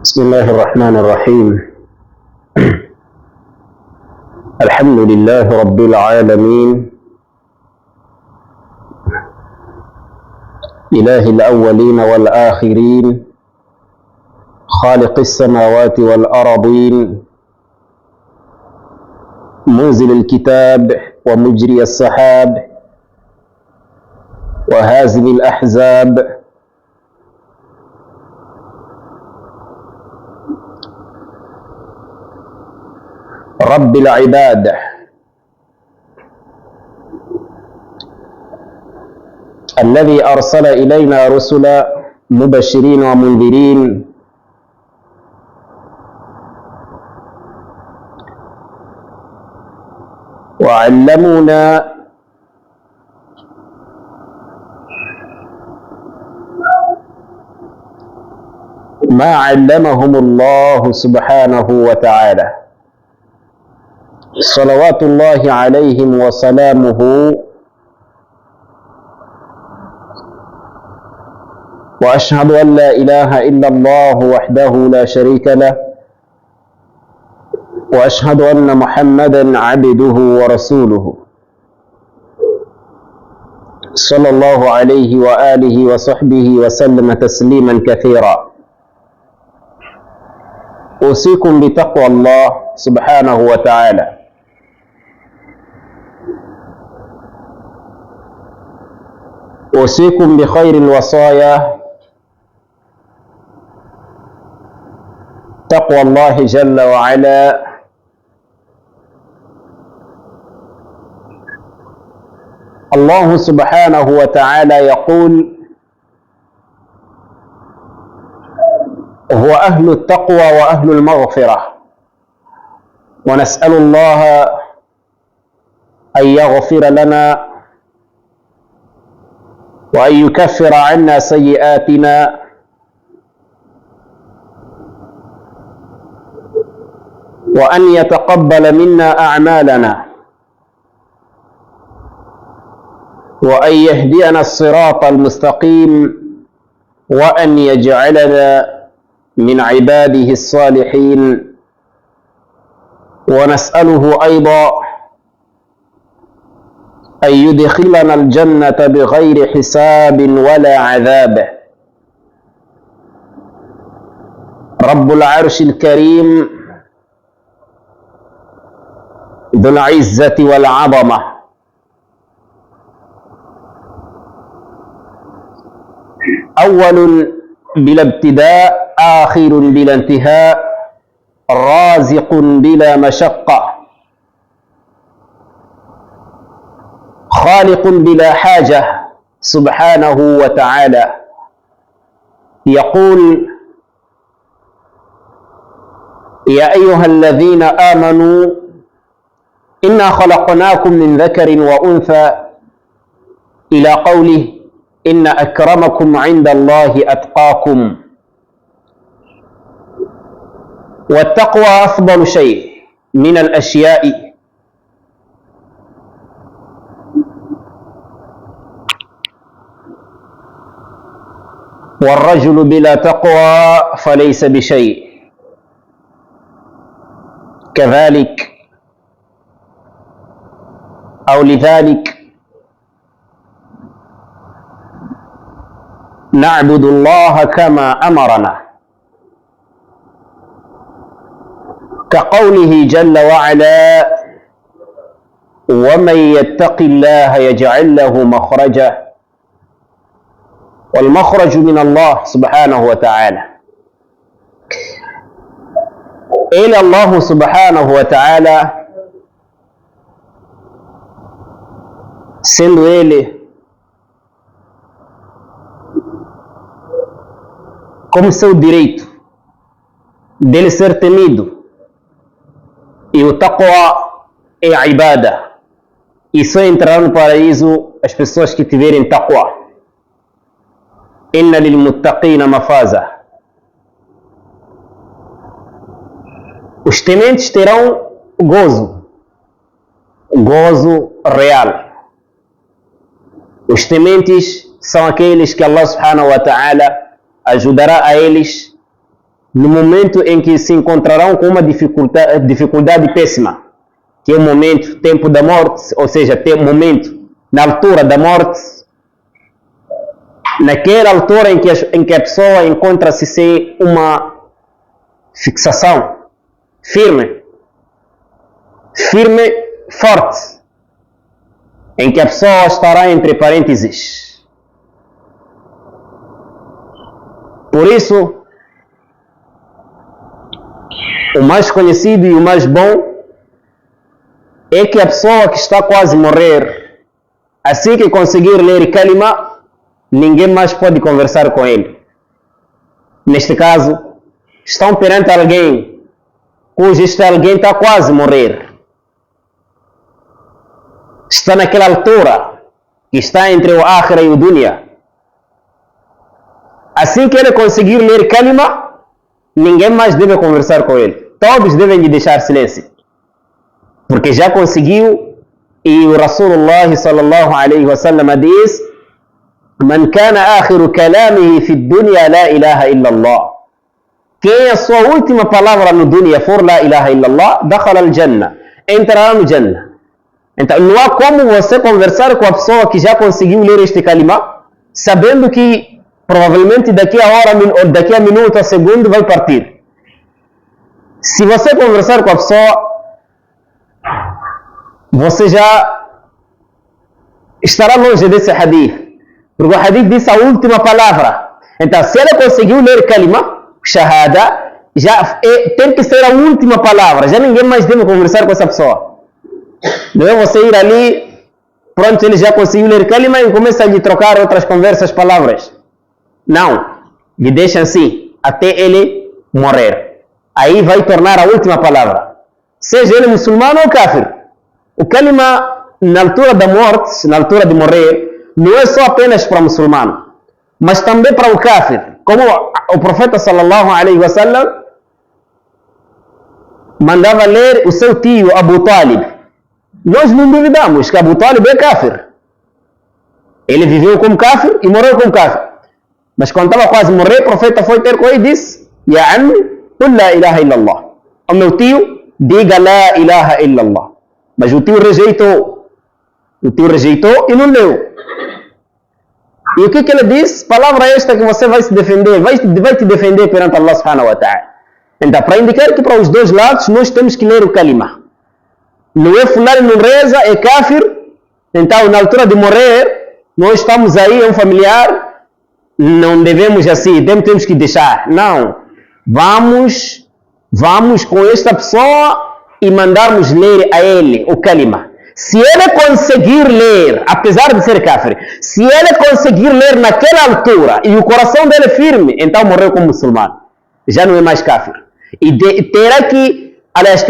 بسم الله الرحمن الرحيم. الحمد لله رب العالمين، إله الأولين والآخرين، خالق السماوات والأرضين، منزل الكتاب ومجري السحاب وهازم الأحزاب، رب العباد، الذي أرسل إلينا رسلا مبشرين ومنذرين وعلمونا ما علمهم الله سبحانه وتعالى، صلوات الله عليهم وسلامه. وأشهد أن لا إله إلا الله وحده لا شريك له، وأشهد أن محمدا عبده ورسوله، صلى الله عليه وآله وصحبه وسلم تسليما كثيرا. أوصيكم بتقوى الله سبحانه وتعالى. أوصيكم بخير الوصايا تقوى الله جل وعلا، الله سبحانه وتعالى يقول: هو أهل التقوى وأهل المغفرة، ونسأل الله أن يغفر لنا وأن يكفر عنا سيئاتنا وأن يتقبل منا أعمالنا وأن يهدينا الصراط المستقيم وأن يجعلنا من عباده الصالحين. ونسأله أيضا أن يدخلنا الجنة بغير حساب ولا عذاب. رب العرش الكريم ذو العزة والعظمة أول بلا ابتداء، آخر بلا انتهاء، رازق بلا مشقة، خالق بلا حاجة سبحانه وتعالى. يقول: يا أيها الذين آمنوا إنا خلقناكم من ذكر وأنثى، إلى قوله: إن أكرمكم عند الله أتقاكم. والتقوى أفضل شيء من الأشياء، والرجل بلا تقوى فليس بشيء. كذلك أو لذلك نعبد الله كما أمرنا، كقوله جل وعلا: ومن يتق الله يجعل له مخرجا. والمخرج من الله سبحانه وتعالى. إلى الله سبحانه وتعالى sendo ele como seu direito dele ser temido, e o taqwa é a ibada, e só entrarão no paraíso as pessoas que tiverem taqwa. Inna lil muttaqina mafaza. Os tementes terão gozo real. Os tementes são aqueles que Allah subhanahu wa ta'ala ajudará a eles no momento em que se encontrarão com uma dificuldade péssima, que é o momento, tempo da morte, ou seja, momento na altura da morte, naquela altura em que a pessoa encontra-se sem uma fixação firme, forte, em que a pessoa estará entre parênteses. Por isso, o mais conhecido e o mais bom é que a pessoa que está quase a morrer, assim que conseguir ler kalima, ninguém mais pode conversar com ele. Neste caso, estão perante alguém cujo este alguém está quase a morrer. Está naquela altura que está entre o Akhira e o Dunya. Assim que ele conseguir ler kalima, ninguém mais deve conversar com ele. Todos devem lhe deixar silêncio. Porque já conseguiu, e o Rasulullah sallallahu alaihi wasallam diz: Man kana akhiru kalamihi fi dunya la ilaha illallah. Quem a sua última palavra no dunya for la ilaha illallah, dakhala al-jannah, entrará no Jannah. Então não há como você conversar com a pessoa que já conseguiu ler este kalima, sabendo que provavelmente daqui a hora, ou daqui a minuto, a segundo vai partir. Se você conversar com a pessoa, você já estará longe desse hadith. Porque o hadith diz a última palavra. Então, se ele conseguiu ler kalima, shahada, já tem que ser a última palavra. Já ninguém mais deve conversar com essa pessoa. Não é você ir ali, pronto, ele já conseguiu ler kalima e começa a lhe trocar outras conversas, palavras. Não. Lhe deixa assim, até ele morrer. Aí vai tornar a última palavra. Seja ele muçulmano ou kafir. O kalima, na altura da morte, na altura de morrer, não é só apenas para o muçulmano, mas também para o kafir. Como o profeta sallallahu alaihi wasallam mandava ler o seu tio Abu Talib. Nós não duvidamos que Abu Talib é kafir. Ele viveu como kafir e morreu como kafir. Mas quando estava quase a morrer, o profeta foi ter com ele e disse: Ya ammi, qul la ilaha illallah. O meu tio, diga la ilaha illallah. Mas o tio rejeitou. O tio rejeitou e não leu. E o que ele disse? Palavra esta que você vai se defender, vai te defender perante Allah subhanahu wa ta'ala. Então, para indicar que para os dois lados, nós temos que ler o kalima. Não é fulano, não reza, é kafir. Então, na altura de morrer, nós estamos aí, é um familiar, não devemos assim, temos que deixar. Não. Vamos com esta pessoa e mandarmos ler a ele o kalima. Se ele conseguir ler, apesar de ser kafir, se ele conseguir ler naquela altura e o coração dele é firme, então morreu como muçulmano. Já não é mais kafir. E terá que, aliás,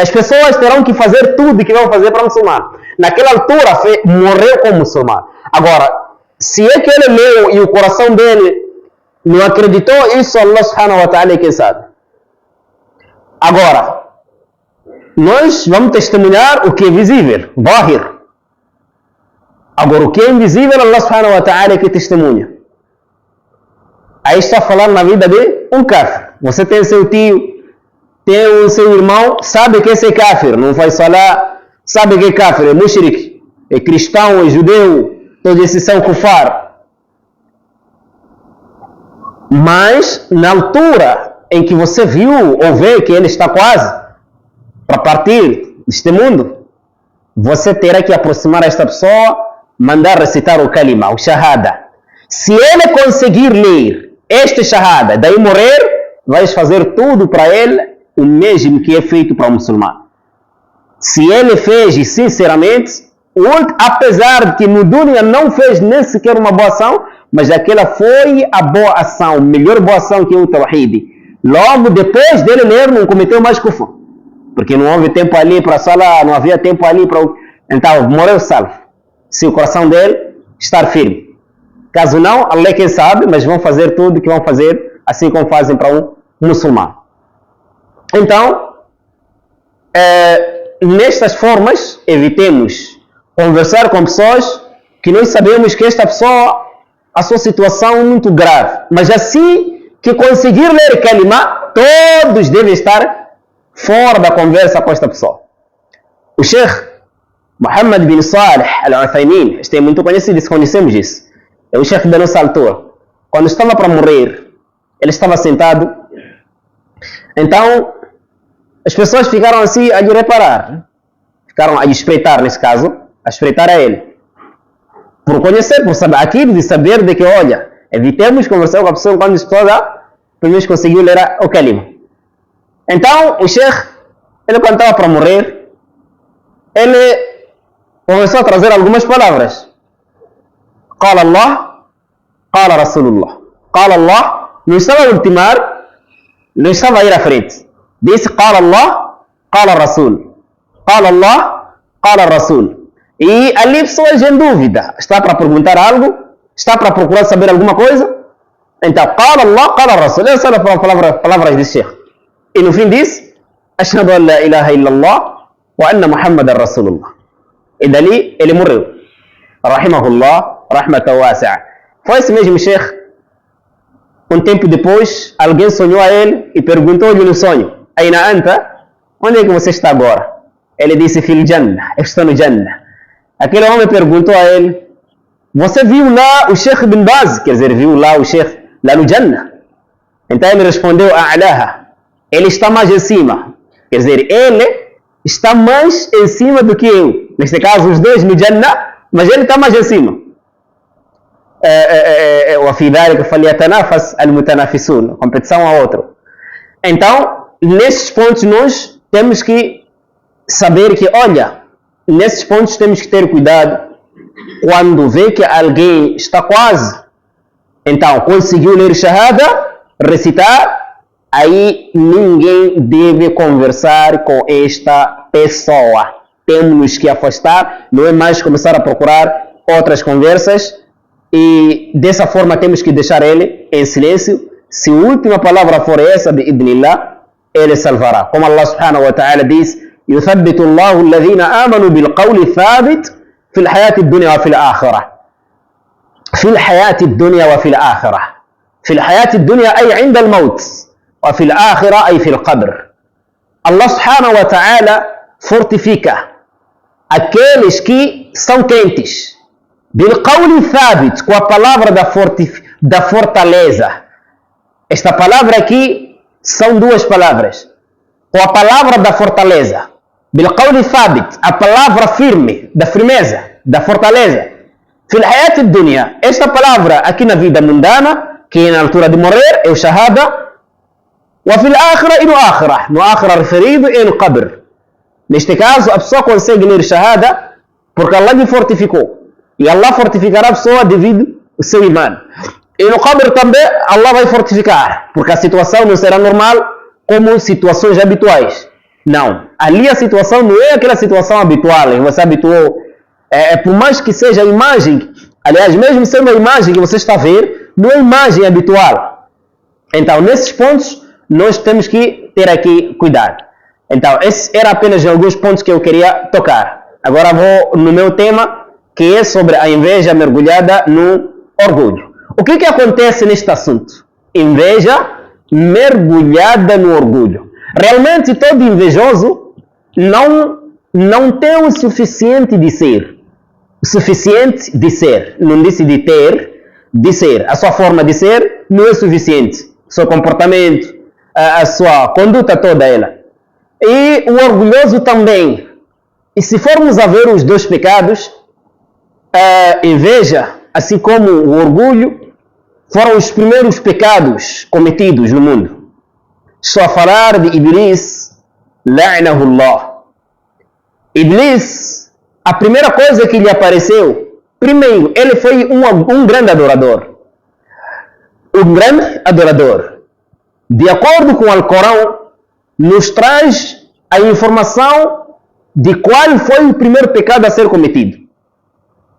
as pessoas terão que fazer tudo que vão fazer para o muçulmano. Naquela altura, morreu como muçulmano. Agora, se é que ele leu e o coração dele não acreditou, isso Allah subhanahu wa ta'ala é quem sabe. Agora, nós vamos testemunhar o que é visível, zahir. Agora, o que é invisível, Allah subhanahu wa ta'ala é que testemunha. Aí está falando na vida de um kafir. Você tem seu tio, tem o seu irmão, sabe que esse é kafir, não faz salah, sabe que é kafir, é mushrik, é cristão, é judeu, todos esses são kufar. Mas, na altura em que você viu ou vê que ele está quase para partir deste mundo, você terá que aproximar esta pessoa, mandar recitar o kalima, o shahada. Se ele conseguir ler este shahada, daí morrer, vais fazer tudo para ele, o mesmo que é feito para o muçulmano. Se ele fez sinceramente, apesar de que no dunya não fez nem sequer uma boa ação, mas aquela foi a boa ação, a melhor boa ação que é o tawhid. Logo depois dele ler, não cometeu mais kufr. Porque não houve tempo ali para salah, não havia tempo ali para... Então, morreu salvo. Se o coração dele estar firme. Caso não, Allah é quem sabe, mas vão fazer tudo que vão fazer, assim como fazem para um muçulmano. Então, nestas formas, evitemos conversar com pessoas que nós sabemos que esta pessoa, a sua situação é muito grave. Mas assim que conseguir ler kalima, todos devem estar fora da conversa com esta pessoa. O Sheikh Muhammad bin Salih Al-Uthaymin, este é muito conhecido, conhecemos isso. É o Sheikh da nossa altura. Quando estava para morrer, ele estava sentado. Então, as pessoas ficaram assim a lhe reparar. Ficaram a espreitar, nesse caso, a espreitar a ele. Por conhecer, por saber aquilo, de saber de que, olha, evitemos conversar com a pessoa quando a pessoa pelo menos conseguiu ler o kalima. Então, o Sheikh, ele quando estava para morrer, ele começou a trazer algumas palavras. Qala Allah, qala Rasulullah. Qala Allah, não estava a ultimar, não estava a ir à frente. Disse qala Allah, qala Rasul. Qala Allah, qala Rasul. E ali pessoas em dúvida. Está para perguntar algo? Está para procurar saber alguma coisa? Então, qala Allah, qala Rasul. Essas são as palavras de Sheikh. E no fim disse, ashhadu an la ilaha illallah wa anna Muhammadan Rasulullah. E dali ele morreu. Rahimahullah, rahmatan wasi'a. Foi esse mesmo Sheikh. Um tempo depois, alguém sonhou a ele e perguntou-lhe no sonho, Aina anta? Onde é que você está agora? Ele disse, fil Jannah, eu estou no Jannah. Aquele homem perguntou a ele, você viu lá o Sheikh bin Baz? Quer dizer, viu lá o Sheikh lá no Jannah? Então ele respondeu, A'laha, ele está mais em cima. Quer dizer, ele está mais em cima do que eu. Neste caso, os dois no Jannah, mas ele está mais em cima. وفي ذلك فليتنافس المتنافسون, competição a outro. Então, nesses pontos nós temos que saber que, olha, nesses pontos temos que ter cuidado quando vê que alguém está quase, então conseguiu ler shahada, recitar, aí ninguém deve conversar com esta pessoa. Temos que afastar, não é mais começar a procurar outras conversas. E dessa forma temos que deixar ele em silêncio. Se a última palavra for essa de idnillah, ele salvará. Como Allah subhanahu wa ta'ala diz, يثبت الله الذين آمنوا بالقول الثابت في الحياة الدنيا وفي الآخرة. في الحياة الدنيا وفي الآخرة. في الحياة الدنيا أي عند الموت, وفي الآخرة أي في القبر. Allah subhanahu wa ta'ala fortifica aqueles que são quentes. Bilqawli thabit, com a palavra da fortaleza. Esta palavra aqui são duas palavras. Com a palavra da fortaleza. Bilqawli thabit, a palavra firme, da firmeza, da fortaleza. Fil hayat dunya, esta palavra aqui na vida mundana, que é na altura de morrer, é o shahada. Wa fil akhirah e no akhirah. No akhirah referido é no qabr. Neste caso, a pessoa consegue ler shahada porque Allah lhe fortificou. E Allah fortificará a pessoa devido ao seu imã. E no qabr também Allah vai fortificar, porque a situação não será normal como situações habituais. Não. Ali a situação não é aquela situação habitual, que você habituou. Por mais que seja a imagem, aliás, mesmo sendo a imagem que você está a ver, não é imagem habitual. Então, nesses pontos, nós temos que ter aqui cuidado. Então, esses eram apenas alguns pontos que eu queria tocar. Agora vou no meu tema, que é sobre a inveja mergulhada no orgulho. O que acontece neste assunto? Inveja mergulhada no orgulho. Realmente todo invejoso não tem o suficiente de ser. O suficiente de ser. Não disse de ter, de ser. A sua forma de ser não é suficiente. O seu comportamento, a sua conduta toda ela. E o orgulhoso também. E se formos a ver os dois pecados, a inveja, assim como o orgulho, foram os primeiros pecados cometidos no mundo. Estou a falar de Iblis, la'nahullah. Iblis, a primeira coisa que lhe apareceu, primeiro, ele foi um grande adorador. Um grande adorador. De acordo com o Alcorão, nos traz a informação de qual foi o primeiro pecado a ser cometido.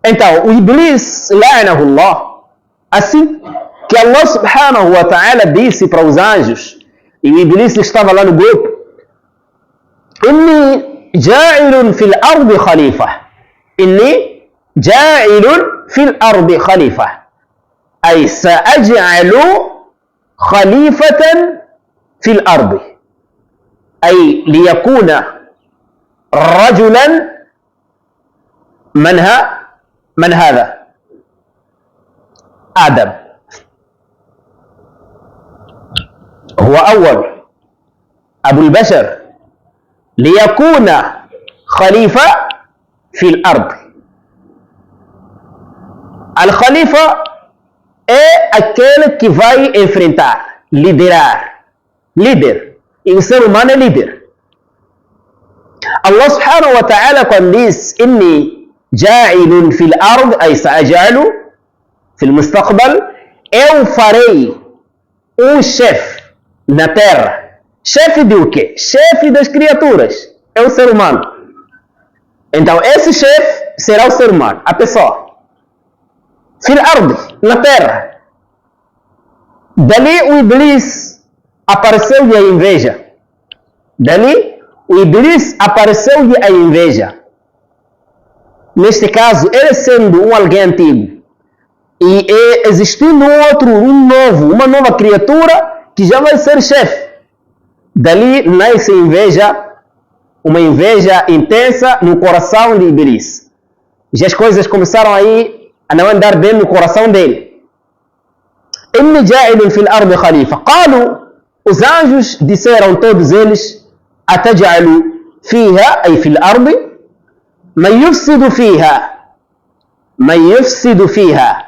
Então, o Iblis, la'nahullah, assim que Allah subhanahu wa ta'ala disse para os anjos, e o Iblis estava lá no grupo, Inni ja'ilun fil ardi khalifa. Inni ja'ilun fil ardi khalifa. Ay sa'aj'alu خليفة في الأرض، أي ليكون رجلا من هذا؟ آدم هو أول أبو البشر ليكون خليفة في الأرض. الخليفة é aquele que vai enfrentar, liderar, líder. E o ser humano é líder. Allah subhanahu wa ta'ala quando diz inni ja'ilun fil ard, ay sa'aj'alu fil mustaqbal, eu farei um chefe na terra. Chefe de o quê? Chefe das criaturas. É o ser humano. Então esse chefe será o ser humano, a pessoa. Fil ard, na terra. Dali o Iblis apareceu-lhe a inveja. Dali o Iblis apareceu-lhe a inveja. Neste caso, ele sendo um alguém antigo e existindo uma nova criatura que já vai ser chefe. Dali nasce inveja, uma inveja intensa no coração de Iblis. E as coisas começaram aí a não andar bem no coração dele. Inni ja'ilun fil ardi khalifa. Qalu, os anjos disseram todos eles, ataj'alu fiha, ay fil ardi, man yufsidu fiha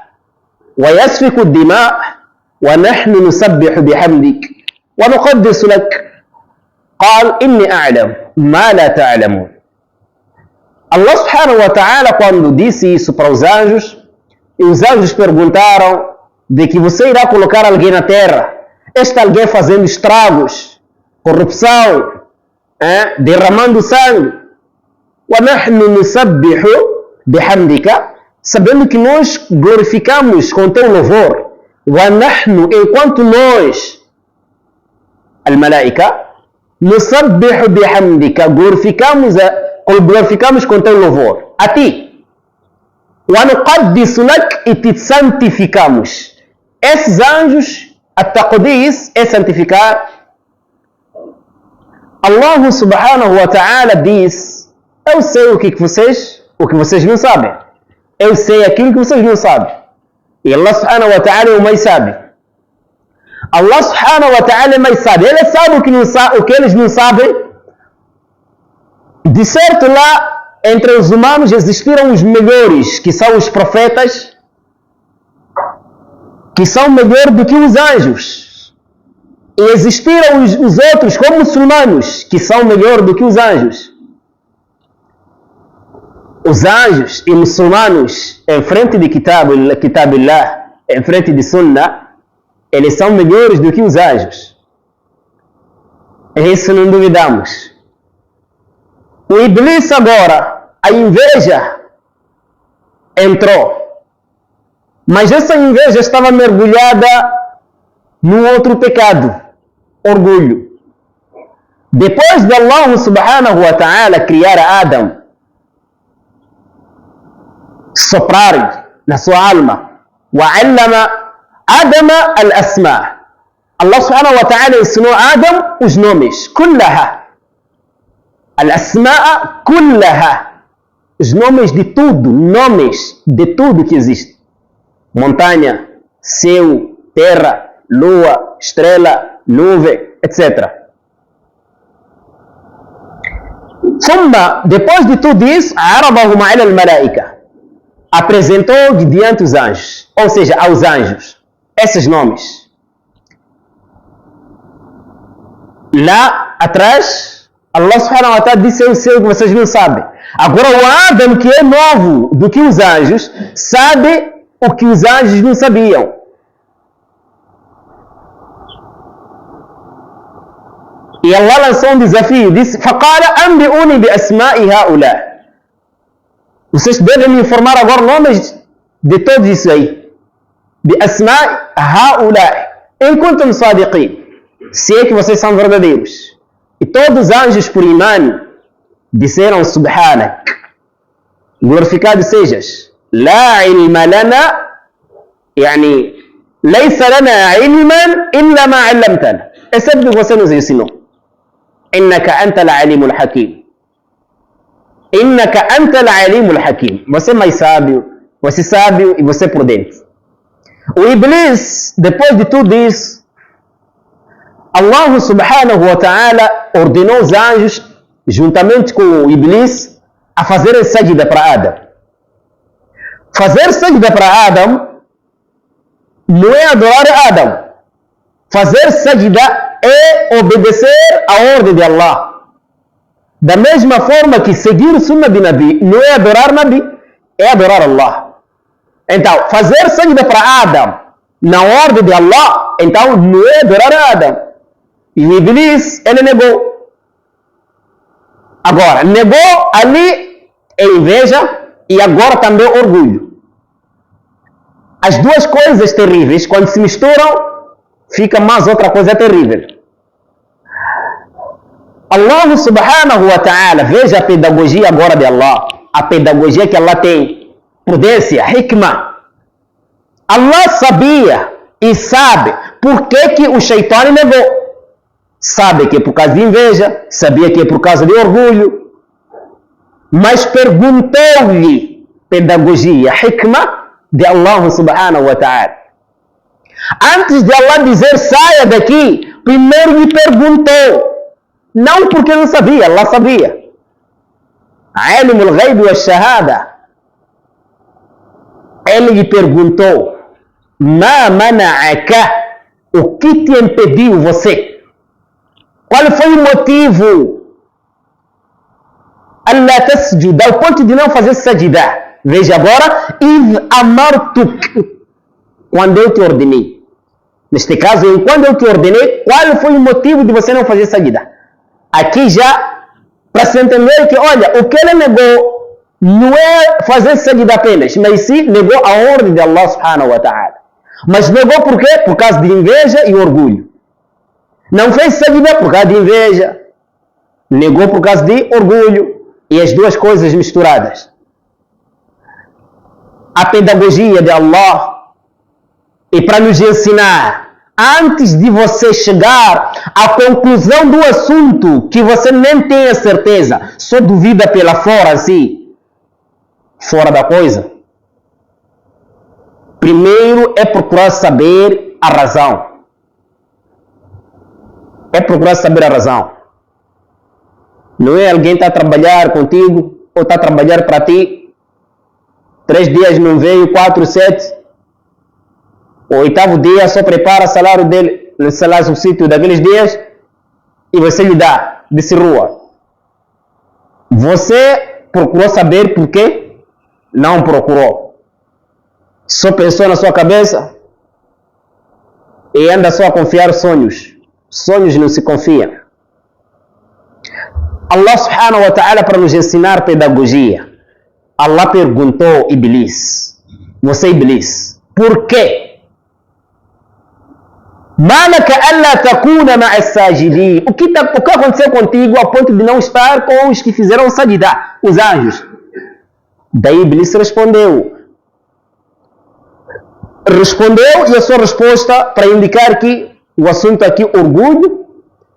wa yasfiku ad-dima' wa nahnu nusabbihu bihamdik wa nuqaddisu lak. Qal inni a'lam ma la ta'lamun. Allah subhanahu wa ta'ala quando disse isso para os anjos, e os anjos perguntaram de que você irá colocar alguém na terra, este alguém fazendo estragos, corrupção, derramando sangue. وَنَحْنُ نُسَبِّحُ بِحَمْدِكَ, sabendo que nós glorificamos com teu louvor. وَنَحْنُ, enquanto nós, al-malaika, نُسَبِّحُ بِحَمْدِكَ, glorificamos com teu louvor. A ti. وَنُقَدِّسُ لَكَ, e te santificamos. Esses anjos, at-taqdis, é santificar. Allah subhanahu wa ta'ala diz, eu sei o que vocês não sabem. Eu sei aquilo que vocês não sabem. E Allah subhanahu wa ta'ala é o mais sábio. Allah subhanahu wa ta'ala é mais sábio. Ele sabe o que eles não sabem. De certo, lá entre os humanos existiram os melhores, que são os profetas, que são melhores do que os anjos. E existiram os outros, como muçulmanos, que são melhores do que os anjos. Os anjos e muçulmanos, em frente de Kitabillah, em frente de Sunnah, eles são melhores do que os anjos. Isso não duvidamos. O Iblis agora, a inveja entrou. Mas essa inveja estava mergulhada num outro pecado, orgulho. Depois de Allah subhanahu wa ta'ala criar Adam, soprar na sua alma, وَعَلَّمَ آدَمَ الْأَسْمَاءِ, Allah subhanahu wa ta'ala ensinou a Adam os nomes, كُلَّهَا, al-asma'a kullaha, os nomes de tudo, nomes de tudo que existe. Montanha, céu, terra, lua, estrela, nuvem, etc. Depois de tudo isso, عرضهم على الملائكة, apresentou diante os anjos, ou seja, aos anjos, esses nomes. Lá atrás, Allah subhanahu wa ta'ala disse, eu sei o que vocês não sabem. Agora o Adam, que é novo do que os anjos, sabe o que os anjos não sabiam. E Allah lançou um desafio, disse, فَقَالَ أَنْبِئُونِ بِأَسْمَاءِ هَؤُلَاءِ, vocês devem me informar agora nomes de todos isso aí. بِأَسْمَاءِ هَؤُلَاءِ إِنْ كُنْتُمْ صَادِقِينَ, se é que vocês são verdadeiros. E todos os anjos por imã disseram Subhanak, glorificado sejas. La ilma lana, yani ليس لنا علما إلا ما علمتنا. Exceto que você nos ensinou. إنك أنت العليم الحكيم. إنك أنت العليم الحكيم. Você é mais sábio, você é sábio e você é prudente. O Iblis, depois de tudo isso, Allah subhanahu wa ta'ala ordenou os anjos, juntamente com o Iblis, a fazer sajda para Adão. Fazer sajda para Adão não é adorar Adão. Fazer sajda é obedecer a ordem de Allah. Da mesma forma que seguir o sunnah de Nabi não é adorar Nabi, é adorar Allah. Então, fazer sajda para Adão na ordem de Allah, então não é adorar Adão. E o Iblis, ele negou. Agora, negou ali é inveja e agora também orgulho. As duas coisas terríveis, quando se misturam, fica mais outra coisa terrível. Allah subhanahu wa ta'ala, veja a pedagogia agora de Allah, a pedagogia que Allah tem, prudência, hikmah. Allah sabia e sabe por que o Shaitão negou. Sabe que é por causa de inveja, sabia que é por causa de orgulho, mas perguntou-lhe pedagogia, hikmah de Allah subhanahu wa ta'ala. Antes de Allah dizer saia daqui, primeiro lhe perguntou. Não porque não sabia, Allah sabia. Alimul ghaibi wa shahada. Ele lhe perguntou: Ma mana'aka? O que te impediu você? Qual foi o motivo? Allah tasjuda, ao ponto de não fazer sajda. Veja agora, id amartuk, quando eu te ordenei. Neste caso, quando eu te ordenei, qual foi o motivo de você não fazer sajda? Aqui já, para se entender que, olha, o que ele negou não é fazer sajda apenas, mas sim negou a ordem de Allah subhanahu wa ta'ala. Mas negou por quê? Por causa de inveja e orgulho. Não fez sajda por causa de inveja, negou por causa de orgulho, e as duas coisas misturadas. A pedagogia de Allah é para nos ensinar, antes de você chegar à conclusão do assunto que você nem tem a certeza, só duvida pela fora assim, fora da coisa. Primeiro é procurar saber a razão. É procurar saber a razão. Não é alguém que está a trabalhar contigo ou está a trabalhar para ti. 3 dias não veio, 4, 7. O 8º dia só prepara o salário dele, o salário subsídio daqueles dias e você lhe dá, desse rua. Você procurou saber por quê? Não procurou. Só pensou na sua cabeça e anda só a confiar sonhos. Sonhos não se confiam. Allah subhanahu wa ta'ala, para nos ensinar pedagogia, Allah perguntou Iblis, você Iblis, por quê? Malaka alla takuna ma'a sajidin. O que aconteceu contigo ao ponto de não estar com os que fizeram sajda, os anjos? Daí Iblis respondeu e a sua resposta para indicar que o assunto aqui é orgulho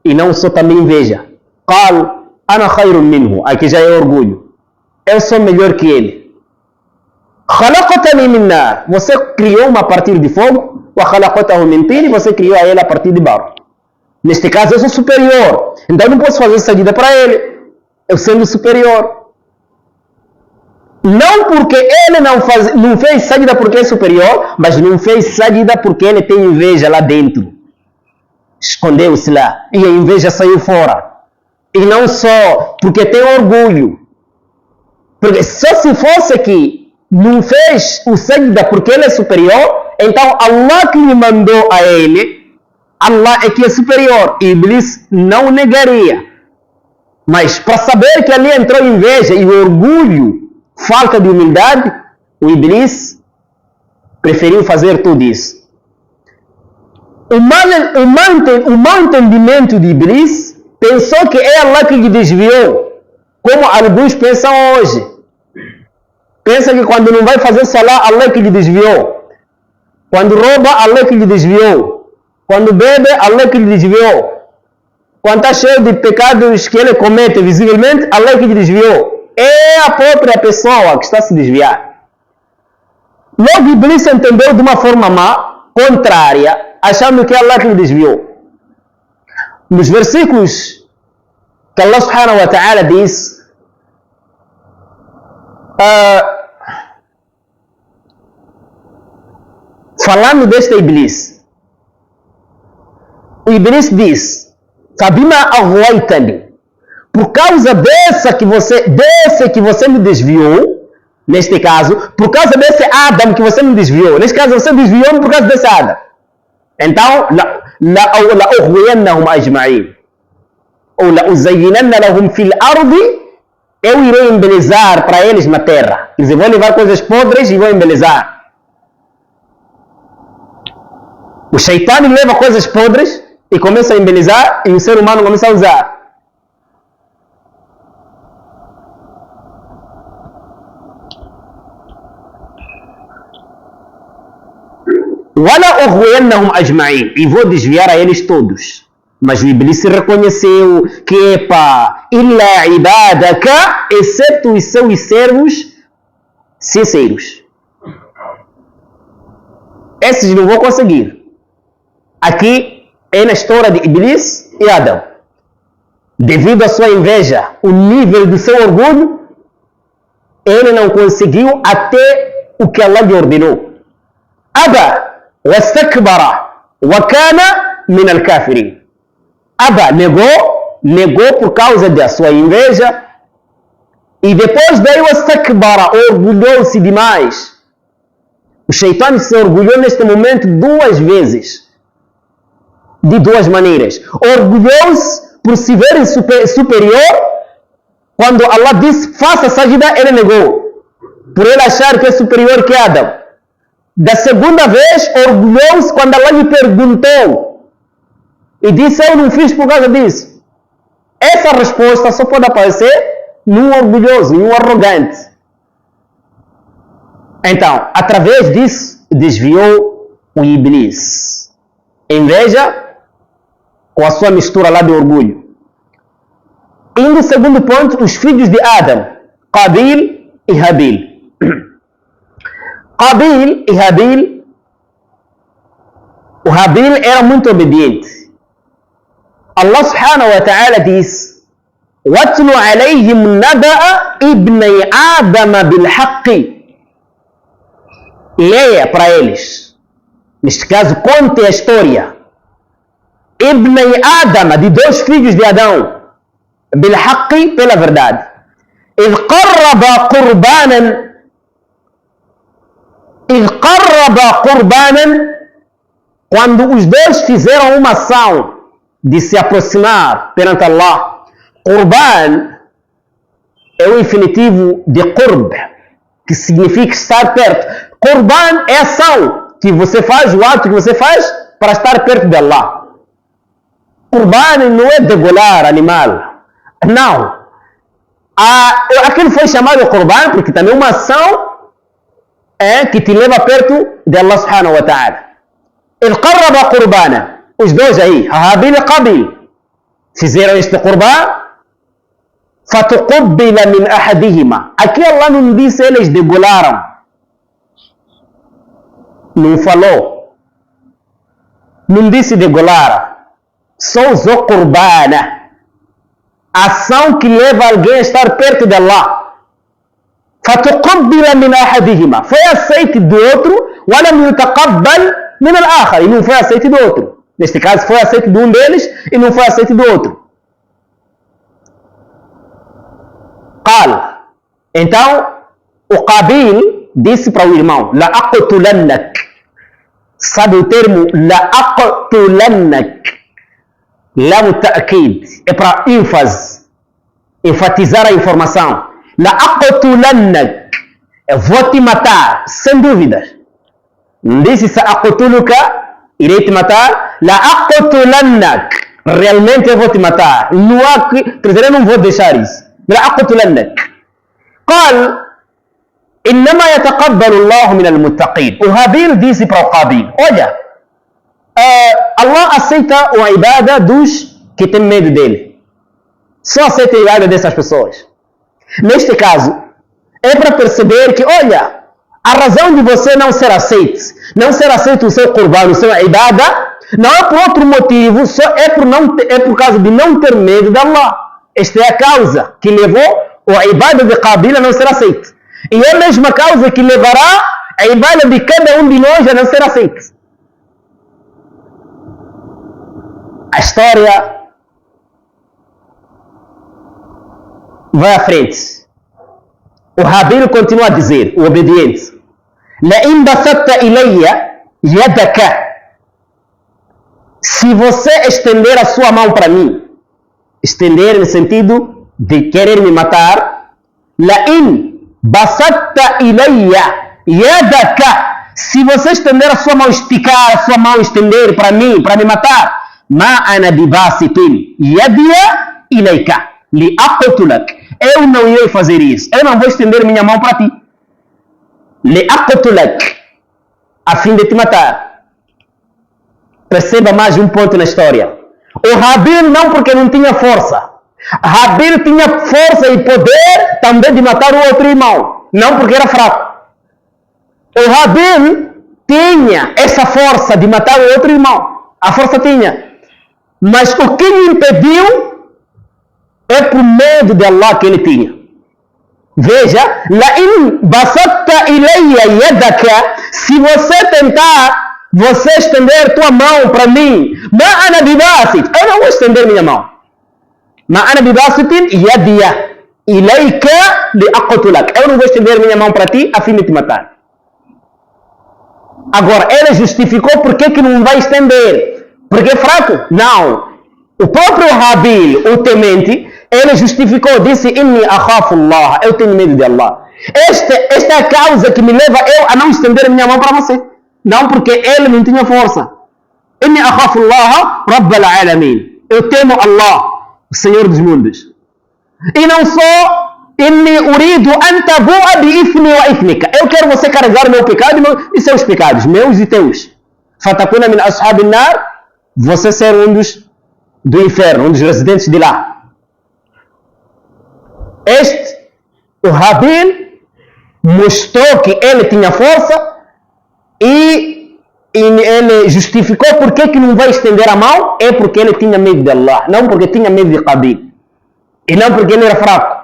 e não só também inveja. Qal ana khayrun minhu. Aqui já é orgulho. Eu sou melhor que ele. Khalaqtani min nar. Você criou-me a partir de fogo. Wa khalaqtahu min tin. Você criou a ele a partir de barro. Neste caso eu sou superior. Então não posso fazer sajda para ele. Eu sendo superior. Não porque ele não fez sajda porque é superior, mas não fez sajda porque ele tem inveja lá dentro. Escondeu-se lá e a inveja saiu fora. E não só porque tem orgulho. Porque só se fosse que não fez o sajda porque ele é superior, então Allah que lhe mandou a ele, Allah é que é superior. E Iblis não negaria. Mas para saber que ali entrou inveja e orgulho, falta de humildade, o Iblis preferiu fazer tudo isso. O mau entendimento de Iblis pensou que é Allah que lhe desviou, como alguns pensam hoje. Pensa que quando não vai fazer salah, Allah que lhe desviou. Quando rouba, Allah que lhe desviou. Quando bebe, Allah que lhe desviou. Quando está cheio de pecados que ele comete visivelmente, Allah que lhe desviou. É a própria pessoa que está a se desviar. Logo, Iblis entendeu de uma forma má, contrária, achando que Allah que lhe desviou. Nos versículos que Allah subhanahu wa ta'ala diz, falando deste Iblis, o Iblis diz: Fabima aghwaytani, por causa desse que você me desviou, neste caso, por causa desse Adam que você me desviou, neste caso você desviou-me por causa desse Adam. Então, la ughwiyannahum ajma'in, ou la uzayyinanna lahum fil ardi, eu irei embelezar para eles na terra. Quer dizer, vou levar coisas podres e vou embelezar. O Shaitã leva coisas podres e começa a embelezar, e o ser humano começa a usar. Wala ughwiyannahum ajma'in, e vou desviar a eles todos. Mas o Iblis reconheceu que, illa ibadaka, exceto os seus servos sinceros. Esses não vão conseguir. Aqui é na história de Iblis e Adão. Devido à sua inveja, o nível do seu orgulho, ele não conseguiu até o que Allah lhe ordenou. Aba wastakbara wa kana min al-kafirin. Aba negou por causa da sua inveja, e depois veio wastakbara, orgulhou-se demais. O Shaitã se orgulhou neste momento duas vezes, de duas maneiras. Orgulhou-se por se ver superior. Quando Allah disse faça sajda, ele negou, por ele achar que é superior que Adão. Da segunda vez, orgulhou-se quando Allah lhe perguntou e disse: eu não fiz por causa disso. Essa resposta só pode aparecer num orgulhoso, num arrogante. Então, através disso, desviou o Iblis. Inveja com a sua mistura lá de orgulho. Indo ao segundo ponto, os filhos de Adão, Qabil e Habil. Qabil e Habil, o Habil era muito obediente. Allah subhanahu wa ta'ala diz: وَاتْلُ عَلَيْهِمْ نَبَأَ ابْنَيْ آدَمَ بِالْحَقِّ. Leia para eles, neste caso conte a história, Ibnei Adam, de dois filhos de Adão, بالحق, pela verdade. إذ قرب قربانا, quando os dois fizeram uma ação de se aproximar perante Allah. Qurban é o infinitivo de qurb, que significa estar perto. Qurban é a ação que você faz, o ato que você faz para estar perto de Allah. Qurban não é degolar animal, não. Aquilo foi chamado Qurban porque também é uma ação que te leva perto de Allah subhanahu wa ta'ala. إذ قرب قربانا, os dois aí, Habil e Qabil, fizeram este Qurban. فَتُقُبِّلَ مِنْ أَحَدِهِمَا. Aqui Allah não disse eles degolaram, não falou, não disse degolaram, só usou Qurbana, ação que leva alguém a estar perto de Allah. فَتُقُبِّلَ مِنْ أَحَدِهِمَا, foi aceite do outro, وَلَمْ يُتَقَبَّلْ من الآخر, e não foi aceite do outro. Neste caso foi aceite de um deles e não foi aceite do outro. قال, então o Qabil disse para o irmão: لَأَقْتُلَنَّكَ. Sabe o termo لَأَقْتُلَنَّكَ? Lam ta'kid, é para ênfase, enfatizar a informação. لَأَقْتُلَنَّكَ, eu vou te matar, sem dúvidas. Não disse sa'aqtuluka, irei te matar. La'aqtulannak, realmente eu vou te matar. Não há, quer dizer, eu não vou deixar isso. La'aqtulannak. Qal, إنما يتقبل الله من المتقين. O Habil disse para o Qabil: olha, Allah aceita a ibada dos que têm medo dele. Só aceita a ibada dessas pessoas. Neste caso, é para perceber que, olha, a razão de você não ser aceito o seu qurban, o seu ibada, não é por outro motivo, só é por causa de não ter medo de Allah. Esta é a causa que levou a ibada de Qabil a não ser aceito. E é a mesma causa que levará a ibada de cada um de nós a não ser aceito. A história vai à frente. O Habil continua a dizer, o obediente: لَإِنْ بَسَطْتَ إِلَيَّ يَدَكَ. Se você estender a sua mão para mim, estender no sentido de querer me matar, لَإِنْ بَسَطْتَ إِلَيَّ يَدَكَ. Se você estender a sua mão, esticar a sua mão, estender para mim, para me matar, مَا أَنَا بِبَاسِطٍ يَدِيَ إِلَيْكَ لِأَقْتُلَكَ. Eu não irei fazer isso. Eu não vou estender minha mão para ti. لِأَقْتُلَكَ, a fim de te matar. Perceba mais um ponto na história. O Habil não porque não tinha força. Habil tinha força e poder também de matar o outro irmão. Não porque era fraco. O Habil tinha essa força de matar o outro irmão. A força tinha. Mas o que lhe impediu é por medo de Allah que ele tinha. Veja, لَإِنْ بَسَطْتَ إِلَيَّ يَدَكَ. Se você tentar, você estender tua mão para mim, مَا أَنَا بِبَاسِطٍ, eu não vou estender minha mão. مَا أَنَا بِبَاسِطٍ يَدِيَ إِلَيْكَ لِأَقْتُلَكَ. Eu não vou estender minha mão para ti a fim de te matar. Agora, ele justificou por que não vai estender. Porque é fraco? Não. O próprio Habil, o temente, ele justificou, disse: Inni akhafu Allah, eu tenho medo de Allah. Esta é a causa que me leva eu a não estender minha mão para você. Não porque ele não tinha força. Inni akhafu Allah Rabbal Alamin. Eu temo Allah, o Senhor dos mundos. E não só Inni uridu an tabu'a bi ithmi wa ithnika. Eu quero você carregar o meu pecado e seus pecados, meus e teus. Fatakuna min ashabin nar, você ser um do inferno, um dos residentes de lá. O Habil mostrou que ele tinha força e ele justificou por que não vai estender a mão, é porque ele tinha medo de Allah, não porque tinha medo de Qabil, e não porque ele era fraco.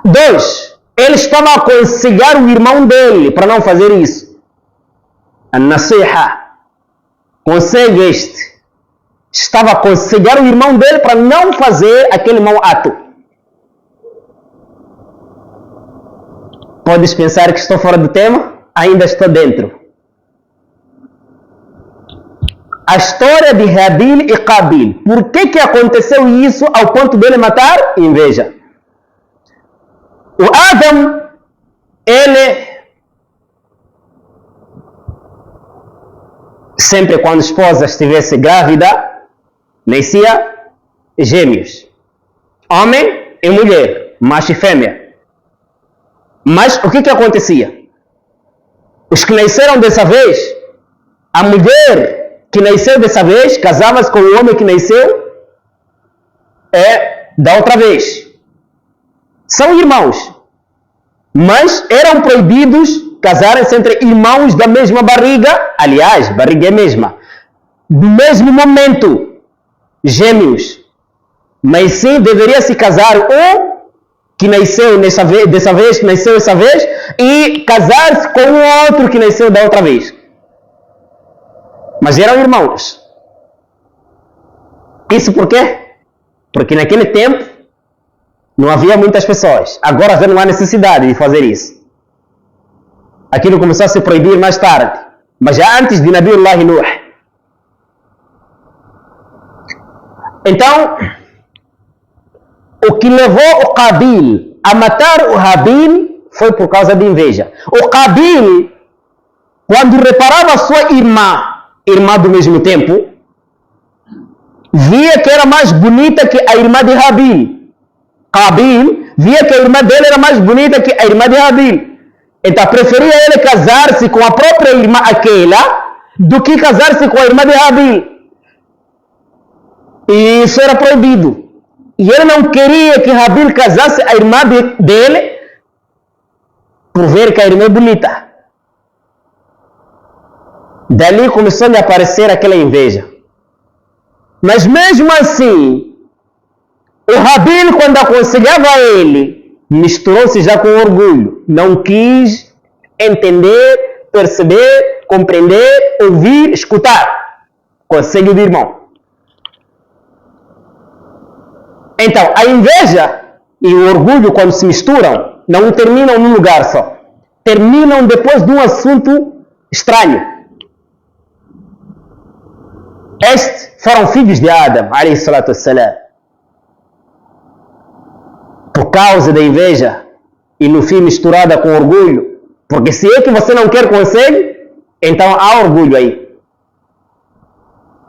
2. Ele estava a aconselhar o irmão dele para não fazer isso. An-nasiha, conselho este. Estava a aconselhar o irmão dele para não fazer aquele mau ato. Podes pensar que estou fora do tema? Ainda estou dentro. A história de Habil e Qabil. Por que aconteceu isso ao ponto dele matar? Inveja. O Adam, ele sempre quando a esposa estivesse grávida, nascia gêmeos, homem e mulher, macho e fêmea. Mas o que acontecia? Os que nasceram dessa vez, a mulher que nasceu dessa vez casava-se com o homem que nasceu da outra vez. São irmãos, mas eram proibidos casarem-se entre irmãos da mesma barriga. Aliás, barriga é a mesma, do mesmo momento, gêmeos. Mas sim, deveria se casar um que nasceu dessa vez, nasceu essa vez, e casar-se com o outro que nasceu da outra vez. Mas eram irmãos. Isso por quê? Porque naquele tempo não havia muitas pessoas. Agora já não há necessidade de fazer isso. Aquilo começou a se proibir mais tarde. Mas já antes de Nabiullah Nuh. Então, o que levou o Qabil a matar o Habil foi por causa de inveja. O Qabil, quando reparava a sua irmã do mesmo tempo, via que era mais bonita que a irmã de Habil. Qabil via que a irmã dele era mais bonita que a irmã de Habil. Então preferia ele casar-se com a própria irmã aquela do que casar-se com a irmã de Habil. E isso era proibido. E ele não queria que Habil casasse a irmã dele por ver que a irmã é bonita. Dali começou a lhe aparecer aquela inveja. Mas mesmo assim, o Habil, quando aconselhava ele, misturou-se já com orgulho. Não quis entender, perceber, compreender, ouvir, escutar conselho do irmão. Então, a inveja e o orgulho, quando se misturam, não terminam num lugar só. Terminam depois de um assunto estranho. Estes foram filhos de Adam, alayhi salatu wassalam. Por causa da inveja e no fim misturada com orgulho. Porque se é que você não quer conselho, então há orgulho aí.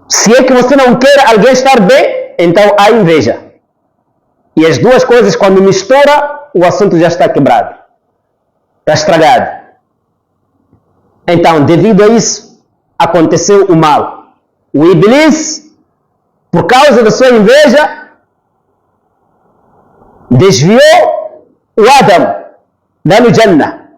Se é que você não quer alguém estar bem, então há inveja. E as duas coisas, quando mistura, o assunto já está quebrado. Está estragado. Então, devido a isso, aconteceu o mal. O Iblis, por causa da sua inveja, desviou o Adam da Jannah.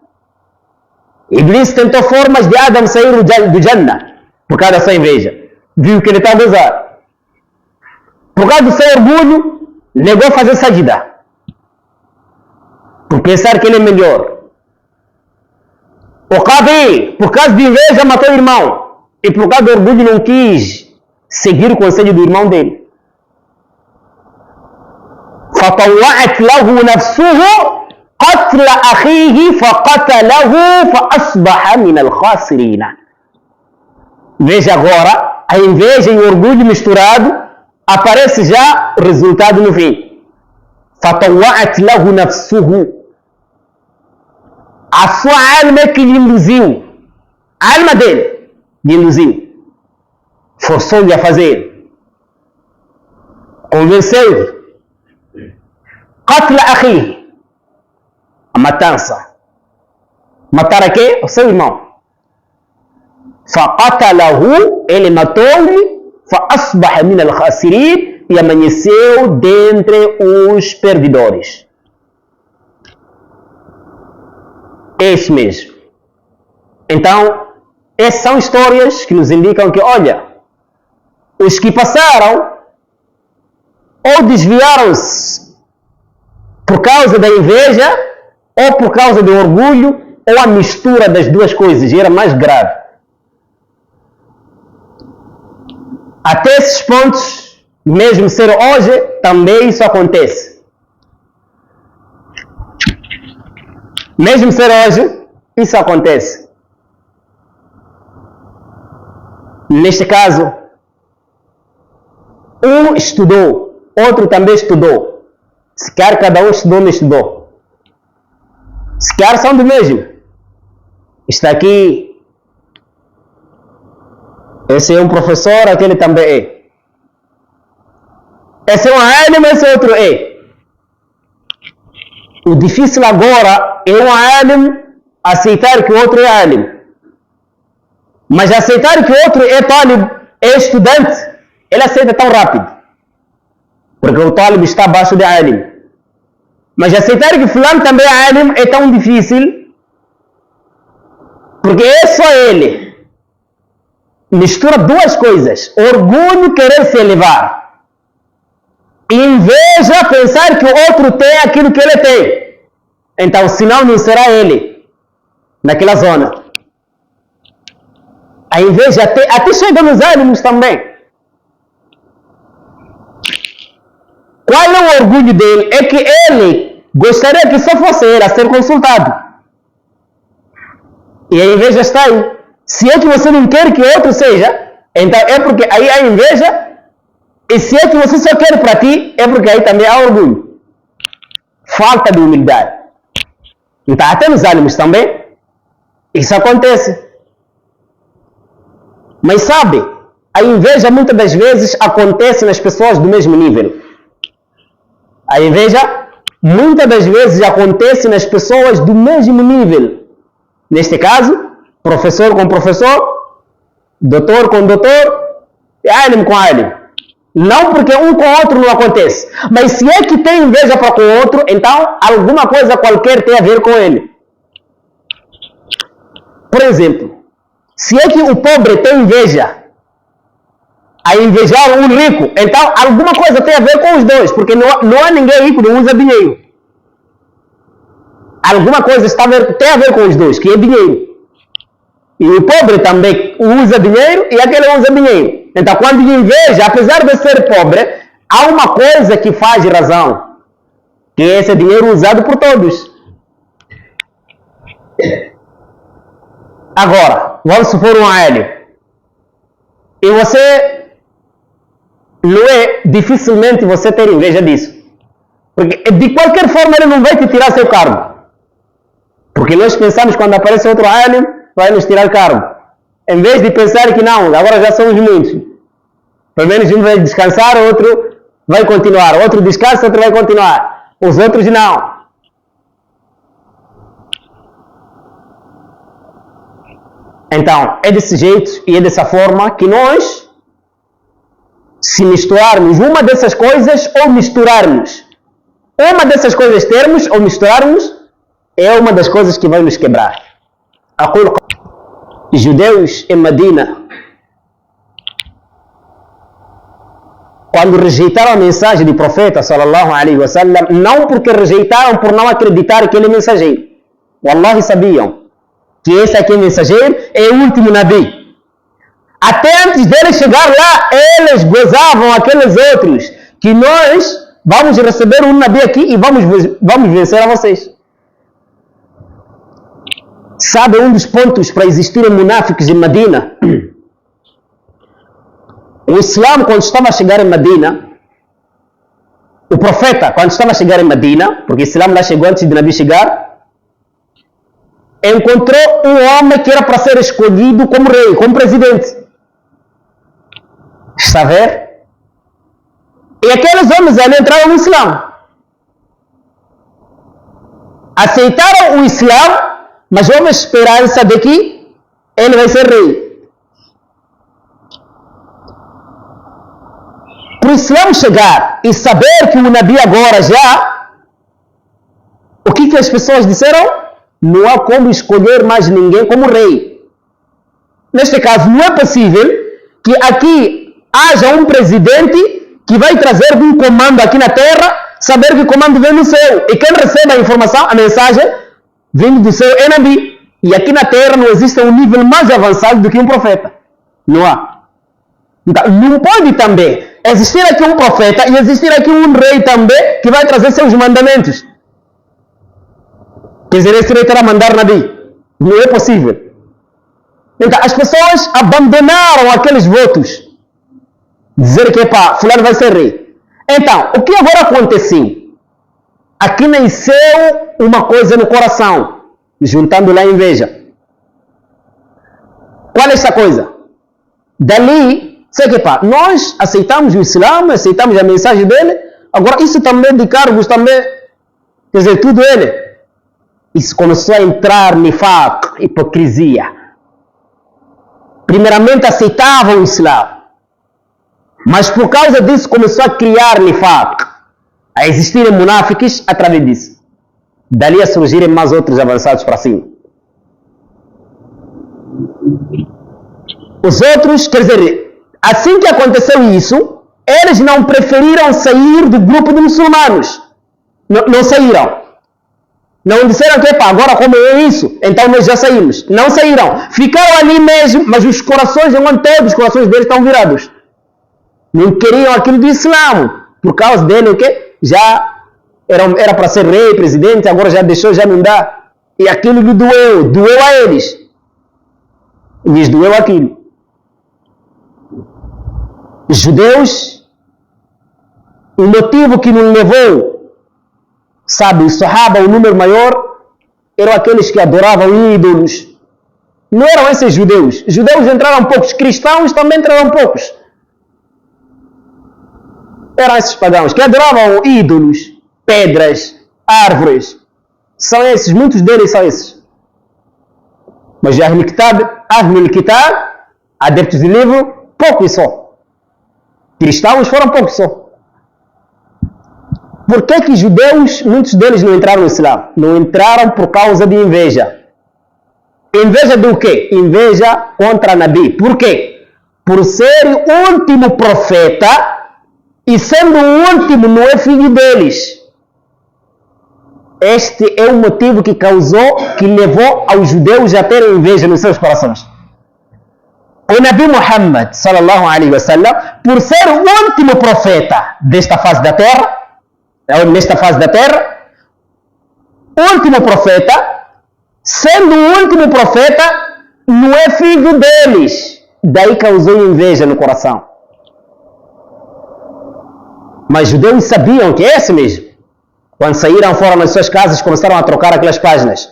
Iblis tentou formas de Adam sair do Jannah por causa da sua inveja. Viu que ele está a gozar. Por causa do seu orgulho, negou fazer sajda. Por pensar que ele é melhor. O Qabil, por causa de inveja, matou o irmão. E por causa do orgulho não quis seguir o conselho do irmão dele. فطوعت له نفسه قتل أخيه فقتله فأصبح من الخاسرين. Veja agora, a inveja e o orgulho misturado, aparece já o resultado no fim. فطوعت له نفسه. A sua alma é que lhe induziu. A alma dele lhe induziu. Forçou-lhe a fazer. Convenceu-lhe. قتل أخيه. A matança. Matar a quê? O seu irmão. فقتله. Ele matou-lhe. فأصبح من الخاسرين. E amanheceu dentre os perdidores. Esse mesmo. Então, essas são histórias que nos indicam que, olha, os que passaram ou desviaram-se por causa da inveja ou por causa do orgulho ou a mistura das duas coisas, e era mais grave. Até esses pontos, mesmo ser hoje, também isso acontece. Mesmo ser hoje, isso acontece. Neste caso, um estudou, outro também estudou. Se quer cada um estudou, não estudou. Se quer são do mesmo. Está aqui. Esse é um professor, aquele também é. Esse é um alim, esse é outro é. O difícil agora é um alim aceitar que o outro é alim. Mas aceitar que o outro é talib, é estudante, ele aceita tão rápido. Porque o talib está abaixo de alim. Mas aceitar que fulano também é alim é tão difícil. Porque é só ele. Mistura duas coisas. Orgulho, querer se elevar. Inveja, pensar que o outro tem aquilo que ele tem. Então, senão não será ele. Naquela zona. A inveja até chega nos ânimos também. Qual é o orgulho dele? É que ele gostaria que só fosse ele a ser consultado. E a inveja está aí. Se é que você não quer que o outro seja, então é porque aí há inveja. E se é que você só quer para ti, é porque aí também há orgulho. Falta de humildade. Então até nos ânimos também, isso acontece. Mas sabe, a inveja muitas das vezes acontece nas pessoas do mesmo nível. A inveja muitas das vezes acontece nas pessoas do mesmo nível. Neste caso, professor com professor, doutor com doutor, alim com alim. Não porque um com o outro não acontece. Mas se é que tem inveja para com o outro, então alguma coisa qualquer tem a ver com ele. Por exemplo, se é que o pobre tem inveja a invejar um rico, então alguma coisa tem a ver com os dois, porque não há ninguém rico que não usa dinheiro. Alguma coisa tem a ver com os dois, que é dinheiro. E o pobre também usa dinheiro e aquele usa dinheiro. Então, quando inveja, apesar de ser pobre, há uma coisa que faz razão, que é esse dinheiro usado por todos. Agora, vamos supor um alho. E você, não é dificilmente você ter inveja disso. Porque de qualquer forma ele não vai te tirar seu cargo. Porque nós pensamos quando aparece outro alho, vai nos tirar cargo. Em vez de pensar que não, agora já somos muitos. Pelo menos um vai descansar, outro vai continuar. Outro descansa, outro vai continuar. Os outros não. Então, é desse jeito e é dessa forma que nós, se misturarmos uma dessas coisas ou misturarmos uma dessas coisas termos ou misturarmos, é uma das coisas que vai nos quebrar. Judeus em Medina, quando rejeitaram a mensagem do profeta sallallahu alaihi wasallam, não porque rejeitaram por não acreditar que ele é mensageiro. Wallahi sabiam que esse aqui é mensageiro, é o último Nabi. Até antes dele chegar lá, eles gozavam aqueles outros, que nós vamos receber um Nabi aqui e vamos vencer a vocês. Sabe um dos pontos para existirem munáficos em Medina? O Islã, quando estava a chegar em Medina, o profeta, quando estava a chegar em Medina, porque o Islã lá chegou antes de Nabi chegar, encontrou um homem que era para ser escolhido como rei, como presidente. Está a ver? E aqueles homens ali entraram no Islã. Aceitaram o Islã, mas houve a esperança de que ele vai ser rei. Para o Islã chegar e saber que o Nabi agora já, o que as pessoas disseram? Não há como escolher mais ninguém como rei. Neste caso, não é possível que aqui haja um presidente que vai trazer um comando aqui na terra, saber que o comando vem do céu. E quem recebe a informação, a mensagem, vindo do céu é Nabi. E aqui na terra não existe um nível mais avançado do que um profeta. Não há. Então, não pode também existir aqui um profeta e existir aqui um rei também que vai trazer seus mandamentos. Quer dizer, esse rei terá mandar Nabi. Não é possível. Então, as pessoas abandonaram aqueles votos. Dizer que, pá, fulano vai ser rei. Então, o que agora aconteceu? Aqui nasceu uma coisa no coração, juntando lá a inveja. Qual é essa coisa? Dali, sei que, pá, nós aceitamos o Islã, aceitamos a mensagem dele, agora isso também de cargos, também, quer dizer, tudo ele. Isso começou a entrar nifaq, hipocrisia. Primeiramente aceitavam o Islã, mas por causa disso começou a criar nifaq, a existirem munáficos através disso. Dali a surgirem mais outros avançados para cima. Os outros, quer dizer, assim que aconteceu isso, eles não preferiram sair do grupo de muçulmanos. Não saíram. Não disseram que, pá, agora como é isso, então nós já saímos. Não saíram. Ficaram ali mesmo, mas os corações, todos os corações deles estão virados. Não queriam aquilo do Islã. Por causa dele, o quê? Já era para ser rei, presidente, agora já deixou, já não dá. E aquilo lhe doeu a eles. Lhes doeu aquilo. Os judeus, o motivo que nos levou, sabe, os Sahaba, o número maior, eram aqueles que adoravam ídolos. Não eram esses judeus. Judeus entraram poucos, cristãos também entraram poucos. Eram esses pagãos que adoravam ídolos, pedras, árvores. São esses, muitos deles são esses. Mas Ahlul Kitab, adeptos de livro, poucos só. Cristãos foram poucos só. Por que judeus, muitos deles não entraram no Islã? Não entraram por causa de inveja. Inveja do quê? Inveja contra Nabi. Por quê? Por ser o último profeta e sendo o último não é filho deles. Este é o motivo que levou aos judeus a terem inveja nos seus corações. O Nabi Muhammad, sallallahu alaihi wasallam, por ser o último profeta nesta fase da terra, último profeta, sendo o último profeta, não é filho deles. Daí causou inveja no coração. Mas os judeus sabiam que é esse mesmo. Quando saíram fora nas suas casas, começaram a trocar aquelas páginas.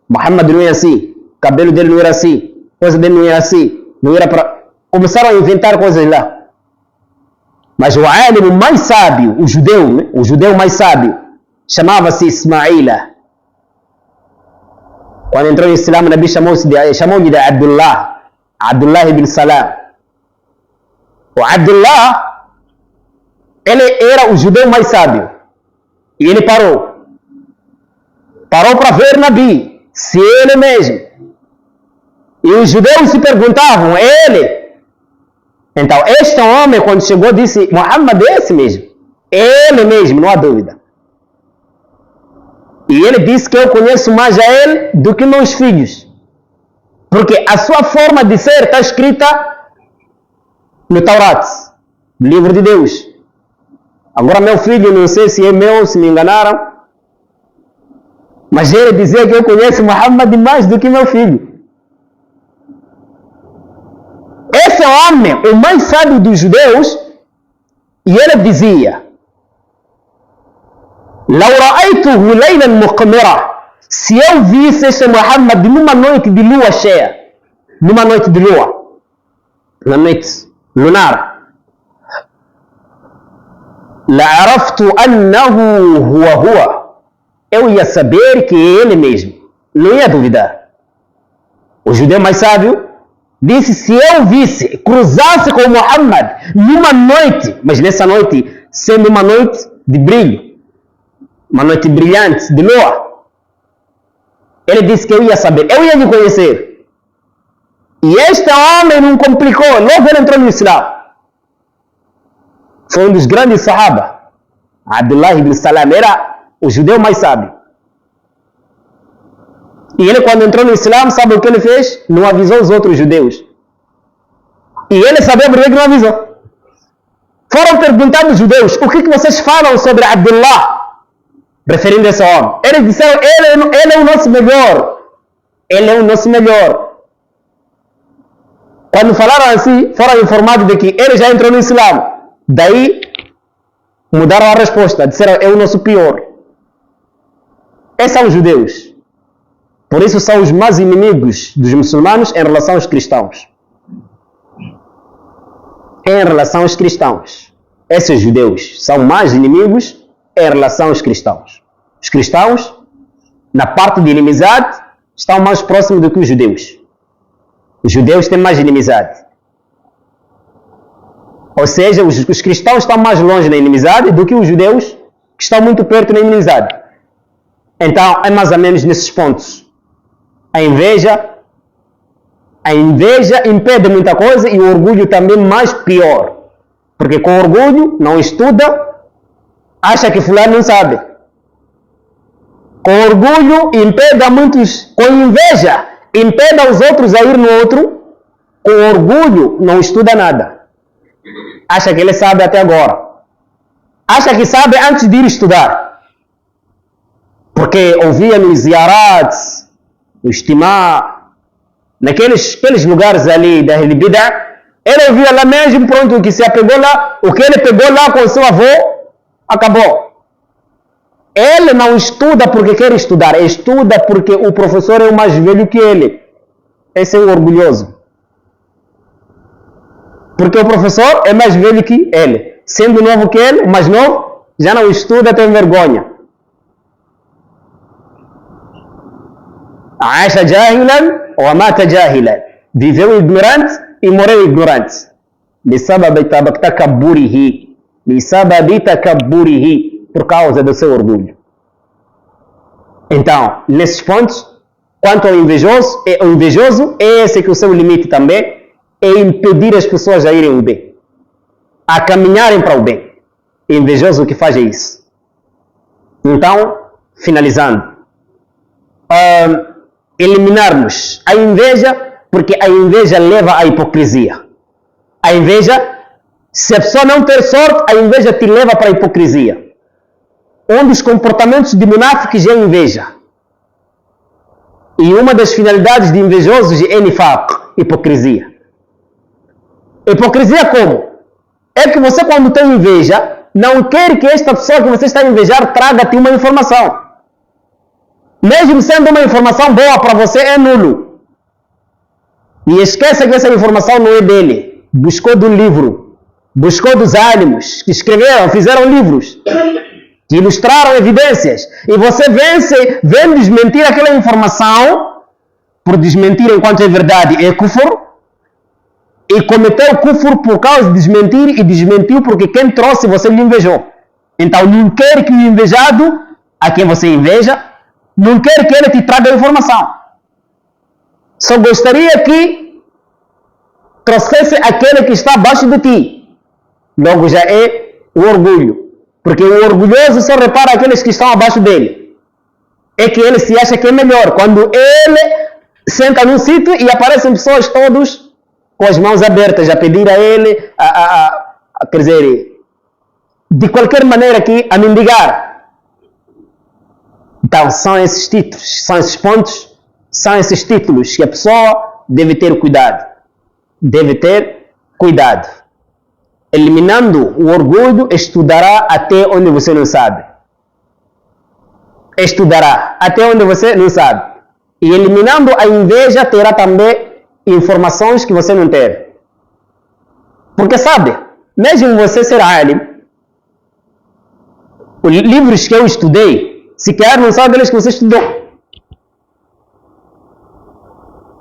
Muhammad não era assim, o cabelo dele não era assim, coisa dele não era assim, não era para... Começaram a inventar coisas lá. Mas o alim mais sábio, o judeu mais sábio, chamava-se Ismaila. Quando entrou no Islã, o Nabi chamou-lhe de Abdullah ibn Salam. O Abdullah, ele era o judeu mais sábio. E ele parou para ver Nabi, se ele mesmo. E os judeus se perguntavam, ele? Então, este homem, quando chegou, disse, Muhammad é esse mesmo. Ele mesmo, não há dúvida. E ele disse que eu conheço mais a ele do que meus filhos. Porque a sua forma de ser está escrita no Taurat, no livro de Deus. Agora meu filho, não sei se é meu, se me enganaram, mas ele dizia que eu conheço Muhammad mais do que meu filho. Esse homem, o mais sábio dos judeus, e ele dizia, لو رأيته ليلا مقمرا, se eu visse este Muhammad numa noite de lua cheia, numa noite de lua, na noite lunar, لعرفت أنه هو, eu ia saber que é ele mesmo, não ia duvidar. O judeu mais sábio disse, se eu visse, cruzasse com Muhammad numa noite, mas nessa noite sendo uma noite de brilho, uma noite brilhante de lua, ele disse que eu ia saber, eu ia lhe conhecer. E este homem não complicou, logo ele entrou no Islã. Foi um dos grandes sahaba. Abdullah ibn Salam era o judeu mais sábio. E ele, quando entrou no Islã, sabe o que ele fez? Não avisou os outros judeus. E ele sabia por que não avisou. Foram perguntar aos judeus, o que vocês falam sobre Abdullah? Referindo a esse homem. Eles disseram, ele é o nosso melhor. Ele é o nosso melhor. Quando falaram assim, foram informados de que ele já entrou no Islã. Daí, mudaram a resposta. Disseram, é o nosso pior. Esses são os judeus. Por isso são os mais inimigos dos muçulmanos em relação aos cristãos. Em relação aos cristãos. Esses judeus são mais inimigos em relação aos cristãos. Os cristãos, na parte de inimizade, estão mais próximos do que os judeus. Os judeus têm mais inimizade. Ou seja, os cristãos estão mais longe na inimizade do que os judeus, que estão muito perto na inimizade. Então, é mais ou menos nesses pontos. A inveja impede muita coisa e o orgulho também mais pior. Porque com orgulho, não estuda, acha que fulano não sabe. Com orgulho, impede a muitos. Com inveja, impede aos outros a ir no outro. Com orgulho, não estuda nada. Acha que ele sabe até agora. Acha que sabe antes de ir estudar. Porque ouvia nos ziarats, no estimar, naqueles lugares ali da Bid'ah, ele ouvia lá mesmo, pronto, o que se apegou lá, o que ele pegou lá com seu avô, acabou. Ele não estuda porque quer estudar, estuda porque o professor é o mais velho que ele. Esse é o orgulhoso. Porque o professor é mais velho que ele. Sendo novo que ele, o mais novo, já não estuda, tem vergonha. Aisha jahilan wa mata jahilan. Viveu ignorante e morreu ignorante. Bisababi takabburihi. Bisababi takabburihi. Por causa do seu orgulho. Então, nesses pontos, quanto ao invejoso, é esse que o seu limite também é impedir as pessoas a irem ao bem, a caminharem para o bem. O invejoso que faz é isso. Então, finalizando, eliminarmos a inveja, porque a inveja leva à hipocrisia. A inveja, se a pessoa não ter sorte, a inveja te leva para a hipocrisia. Um dos comportamentos de munáficos é a inveja. E uma das finalidades de invejosos é nifaq, hipocrisia. Hipocrisia como? É que você, quando tem inveja, não quer que esta pessoa que você está a invejar traga-te uma informação. Mesmo sendo uma informação boa para você, é nulo. E esqueça que essa informação não é dele. Buscou do livro, buscou dos ânimos que escreveram, fizeram livros, que ilustraram evidências, e você vem desmentir aquela informação, por desmentir enquanto é verdade, é kufr, e cometeu kufr por causa de desmentir, e desmentiu porque quem trouxe você lhe invejou. Então não quer que o invejado, a quem você inveja, não quer que ele te traga a informação. Só gostaria que trouxesse aquele que está abaixo de ti. Logo já é o orgulho. Porque o orgulhoso só repara aqueles que estão abaixo dele. É que ele se acha que é melhor. Quando ele senta num sítio e aparecem pessoas todos com as mãos abertas a pedir a ele, quer dizer, de qualquer maneira aqui, a mendigar. Então, são esses títulos, são esses pontos, são esses títulos que a pessoa deve ter cuidado. Deve ter cuidado. Eliminando o orgulho, estudará até onde você não sabe. Estudará até onde você não sabe. E eliminando a inveja, terá também informações que você não tem. Porque sabe, mesmo você ser alim, os livros que eu estudei, sequer não sabe aqueles que você estudou.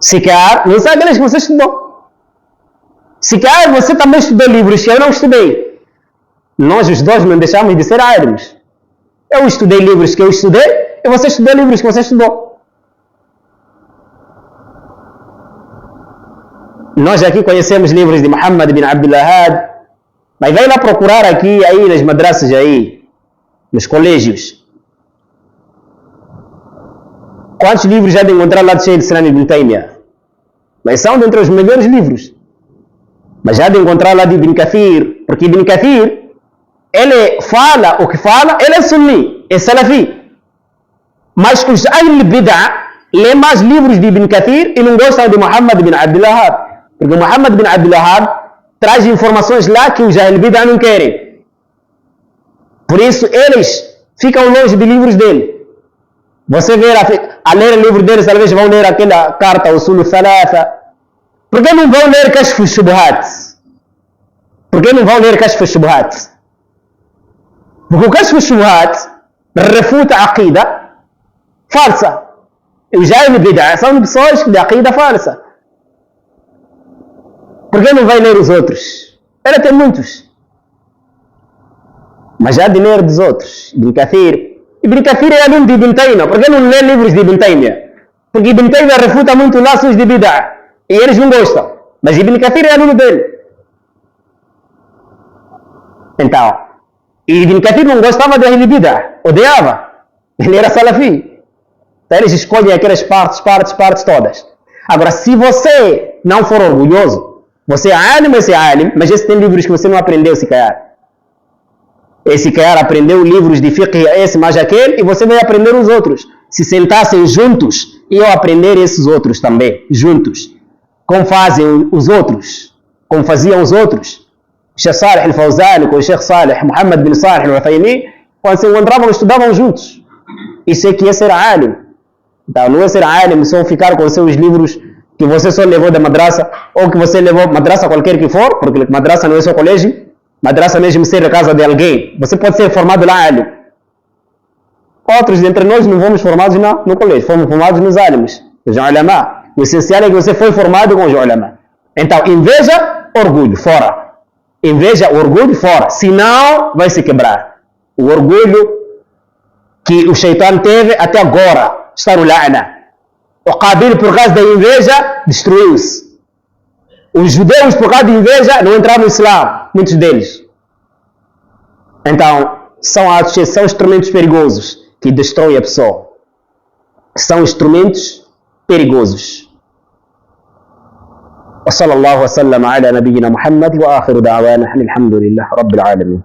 Sequer não sabe aqueles que você estudou. Sequer você também estudou livros que eu não estudei. Nós os dois não deixamos de ser álimos. Eu estudei livros que eu estudei e você estudou livros que você estudou. Nós aqui conhecemos livros de Muhammad bin Abdul Wahhab, mas vai lá procurar aqui aí nas madraças aí, nos colégios. Quantos livros já de encontrar lá de Sheikh Islam Ibn Taymiyyah? Mas são dentre os melhores livros. Mas já de encontrar lá de Ibn Kathir, porque Ibn Kathir, ele fala o que fala, ele é sunni, é salafi. Mas os Ahl Bid'ah lê mais livros de Ibn Kathir e não gostam de Muhammad bin Abdul Wahhab. Porque Muhammad bin Abdul Wahhab traz informações lá que os Ahl Bid'ah não querem. Por isso eles ficam longe de livros dele. Você vê a ler o livro deles, talvez vão ler aquela carta, o Usul Thalatha. Por que não vão ler Kashf al-Shubuhat? Por que não vão ler Kashf al-Shubuhat? Porque o Kashf al-Shubuhat refuta a aqida falsa. E os Ahl Bid'ah são pessoas de aqida falsa. Por que não vai ler os outros? Ele tem muitos. Mas já de ler dos outros. Ibn Kathir. Ibn Kathir é aluno de Ibn Taymiyyah. Por que não lê livros de Ibn Taymiyyah? Porque Ibn Taymiyyah refuta muito laços de bid'ah. E eles não gostam. Mas Ibn Kathir é aluno dele. Então, Ibn Kathir não gostava de Ahl Bid'ah. Odiava. Ele era salafi. Então eles escolhem aquelas partes todas. Agora, se você não for orgulhoso, você é alim, mas esse tem livros que você não aprendeu se calhar. Esse cara aprendeu livros de fiqh, esse mais aquele, e você vai aprender os outros. Se sentassem juntos, iam aprender esses outros também, juntos. Como fazem os outros, como faziam os outros. O Sheikh Salih al-Fawzan com o Sheikh Salih, Muhammad bin Salih al-Uthaymin, quando se encontravam, estudavam juntos. Isso é que é ser alim. Então, não é ser alim, só ficar com seus livros que você só levou da madraça, ou que você levou madraça qualquer que for, porque madraça não é só colégio, madraça mesmo ser a casa de alguém. Você pode ser formado lá alim. Outros dentre nós não fomos formados no colégio, fomos formados nos alims. Os ulama. O essencial é que você foi formado com os ulama. Então, inveja, orgulho, fora. Inveja, orgulho, fora. Senão, vai se quebrar. O orgulho que o Shaitan teve até agora está no la'na. O Qabil, por causa da inveja, destruiu-se. Os judeus, por causa da inveja, não entraram no Islã, muitos deles. Então, são instrumentos perigosos que destroem a pessoa. São instrumentos perigosos. وصلى الله وسلم على نبينا محمد وآخر دعوانا الحمد لله رب العالمين.